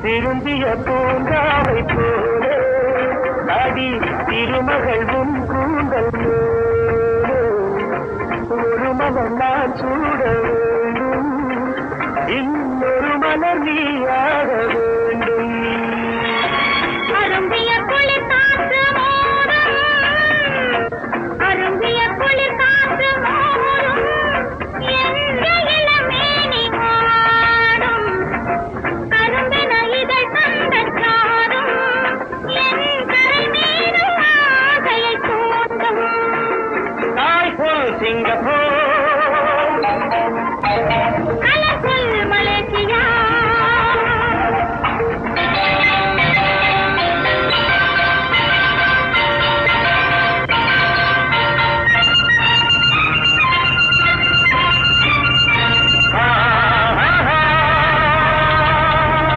திருந்திய பூங்காவை போலே அடி திருமகள் உன் கூந்தல் மேலே ஒரு மனம் நான் சூட வேண்டும் இன்னொரு மலர் நீயா